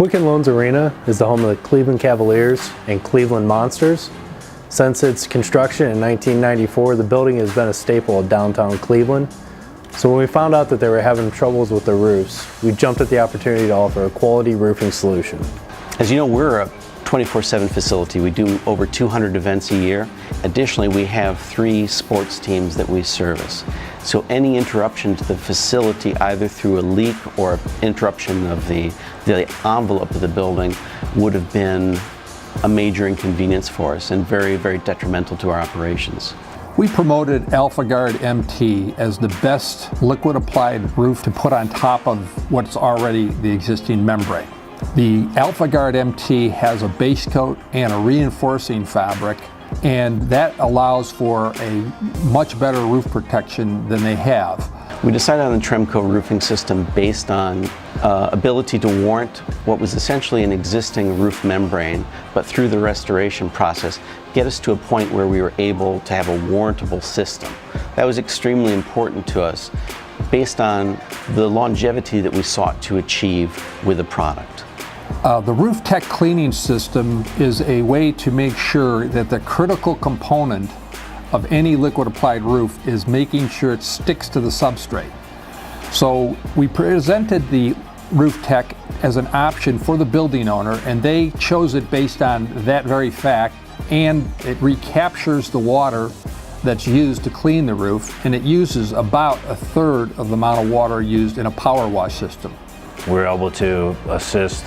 Quicken Loans Arena is the home of the Cleveland Cavaliers and Cleveland Monsters. Since its construction in 1994, the building has been a staple of downtown Cleveland. So when we found out that they were having troubles with their roofs, we jumped at the opportunity to offer a quality roofing solution. As you know, we're a 24/7 facility. We do over 200 events a year. Additionally, we have 3 sports teams that we service. So any interruption to the facility, either through a leak or interruption of the envelope of the building, would have been a major inconvenience for us and very, very detrimental to our operations. We promoted AlphaGuard MT as the best liquid applied roof to put on top of what's already the existing membrane. The AlphaGuard MT has a base coat and a reinforcing fabric, and that allows for a much better roof protection than they have. We decided on the Tremco roofing system based on ability to warrant what was essentially an existing roof membrane, but through the restoration process, get us to a point where we were able to have a warrantable system. That was extremely important to us based on the longevity that we sought to achieve with the product. The Roof Tech cleaning system is a way to make sure that the critical component of any liquid applied roof is making sure it sticks to the substrate. So we presented the Roof Tech as an option for the building owner, and they chose it based on that very fact, and it recaptures the water that's used to clean the roof, and it uses about 1/3 of the amount of water used in a power wash system. We're able to assist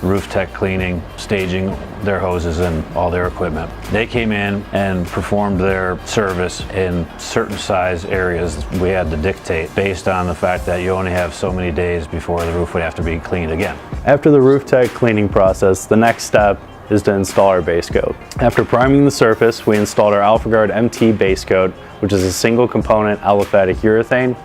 Roof Tech cleaning, staging their hoses and all their equipment. They came in and performed their service in certain size areas we had to dictate based on the fact that you only have so many days before the roof would have to be cleaned again. After the Roof Tech cleaning process, the next step is to install our base coat. After priming the surface, we installed our AlphaGuard MT base coat, which is a single component aliphatic urethane.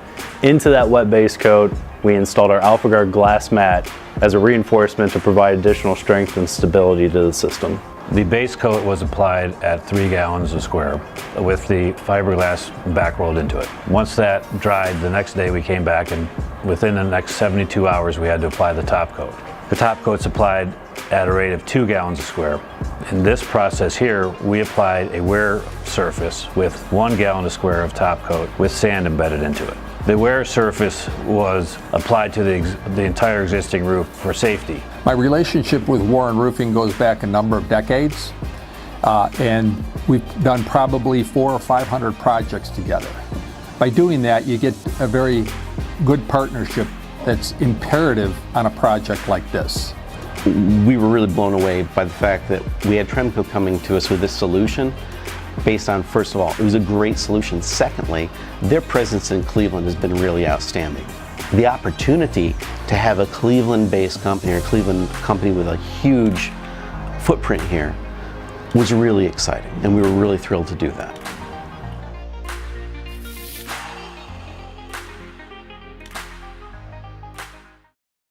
Into that wet base coat, we installed our AlphaGuard glass mat as a reinforcement to provide additional strength and stability to the system. The base coat was applied at 3 gallons a square with the fiberglass back rolled into it. Once that dried, the next day we came back, and within the next 72 hours we had to apply the top coat. The top coat's applied at a rate of 2 gallons a square. In this process here, we applied a wear surface with 1 gallon a square of top coat with sand embedded into it. The wear surface was applied to the entire existing roof for safety. My relationship with Warren Roofing goes back a number of decades, and we've done probably 400 or 500 projects together. By doing that, you get a very good partnership that's imperative on a project like this. We were really blown away by the fact that we had Tremco coming to us with this solution based on, first of all, it was a great solution. Secondly, their presence in Cleveland has been really outstanding. The opportunity to have a Cleveland-based company or a Cleveland company with a huge footprint here was really exciting, and we were really thrilled to do that.